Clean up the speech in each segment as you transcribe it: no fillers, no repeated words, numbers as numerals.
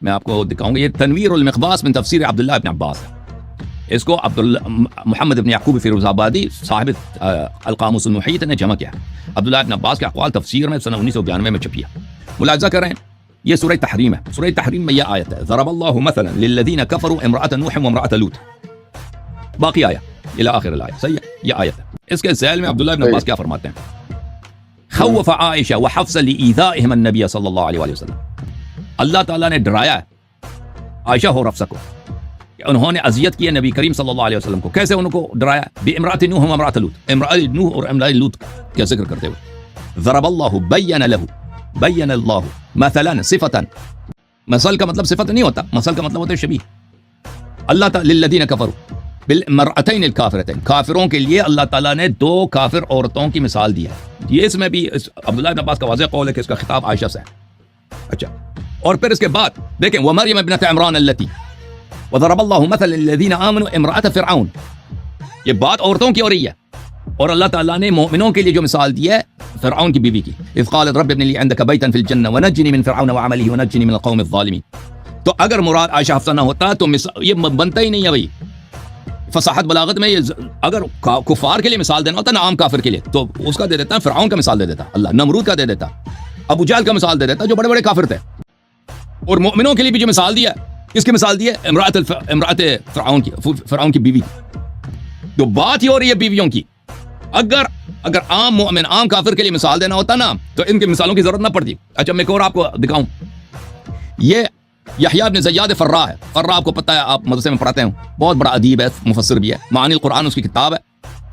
میں آپ کو دکھاؤں گا. یہ تنویر المقباس من تفسیر عبداللہ ابن عباس ہے. اس کو محمد ابن یعقوب فیروز آبادی صاحب القاموس المحیط نے جمع کیا. عبداللہ ابن عباس کے اقوال تفسیر میں سنہ 1992 میں چھپی ہے. ملاحظہ کریں یہ سورہ تحریم ہے. سورہ تحریم میں یہ آیت ہے ضرب اللہ مثلا للذین کفروا امرأۃ نوح وامرأۃ لوط. باقی آیا الی آخر الآیہ. صحیح ہے, یہ آیت ہے. اس کے ذیل میں عبداللہ ابن عباس کیا فرماتے ہیں؟ خوف عائشہ وحفصہ لإیذائہم النبی صلی اللہ علیہ وآلہ وسلم. اللہ تعالیٰ نے ڈرایا ہے عائشہ اور حفصہ کو کہ انہوں نے اذیت کی ہے نبی کریم صلی اللہ علیہ وسلم کو. کیسے ان کو ڈرایا؟ بامرأۃ نوح وامرأۃ لوط. امرأۃ نوح اور امرأۃ لوط کا ذکر کرتے ہوئے ضرب اللہ بین لہ بین اللہ مثلا صفتا. مثل کا مطلب صفت نہیں ہوتا, مثل کا مطلب ہوتا ہے شبیہ. اللہ تعالی للذین کفروا بالمرأتین الکافرتین. کافروں کے لیے اللہ تعالیٰ نے دو کافر عورتوں کی مثال دی ہے. یہ اس میں بھی عبداللہ بن عباس کا واضح قول ہے کہ اس کا خطاب عائشہ سے ہے. اچھا, اور پھر اس کے بعد دیکھیں ومریم ابنۃ عمران التی وضرب اللہ مثلا للذین آمنوا امرأۃ فرعون. یہ بات عورتوں کی ہو رہی ہے, اور اللہ تعالیٰ نے مومنوں کے لیے جو مثال دی ہے فرعون کی بیوی کی. اذ قالت رب ابن لی عندک بیتا فی الجنہ ونجنی من فرعون وعملہ ونجنی من القوم الظالمین. تو اگر مراد عائشہ حفصہ نہ ہوتا تو یہ بنتا ہی نہیں ہے. بھائی فصاحت بلاغت میں یہ اگر کفار کے لیے مثال دینا ہوتا نا عام کافر کے لیے تو اس کا دے دیتا, فرعون کا مثال دے دیتا اللہ, نمرود کا دے دیتا, ابو جہل کا مثال دے دیتا جو بڑے بڑے کافر تھے. اور مومنوں کے لیے بھی جو مثال دیا, کس کی مثال دی ہے؟ امرأت فرعون کی بیوی. تو بات ہی ہو رہی ہے بیویوں کی. اگر عام مومن عام کافر کے لیے مثال دینا ہوتا نا تو ان کی مثالوں کی ضرورت نہ پڑتی. اچھا میں ایک اور آپ کو دکھاؤں. یہ یحییٰ بن زیاد فرا ہے. فرا آپ کو پتہ ہے, آپ مدرسے میں پڑھاتے ہیں, بہت بڑا ادیب ہے, مفسر بھی ہے. معانی القرآن اس کی کتاب ہے,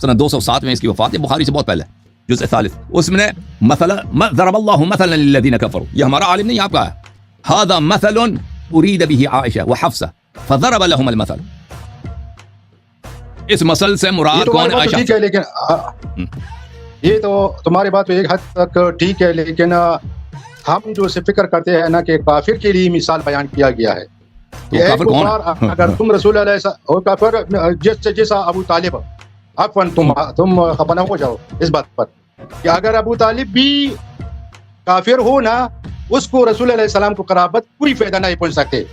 سنہ 207 میں اس کی وفات ہے, بخاری سے بہت پہلے, جزء ثالث. اس میں مثلا ضرب اللہ مثلا للذین کفروا, یہ ہمارا عالم نہیں آپ کا ہے. هذا مثل اريد به عائشہ وحفصہ فضرب لهم المثل. اس مثل سے مراد کون؟ عائشہ. ٹھیک ہے, لیکن یہ تو تمہاری بات تو ایک حد تک ٹھیک ہے, لیکن ہم جو سے فکر کرتے ہیں نا کہ کافر کے لیے مثال بیان کیا گیا ہے. اگر تم رسول اللہ اور کافر جیسا ابو طالب, عفواً تم خفا نہ ہو جاؤ اس بات پر کہ اگر ابو طالب بھی کافر ہو نا, اس کو رسول اللہ علیہ السلام کو قرابت کوئی فائدہ نہیں پہنچ سکتے.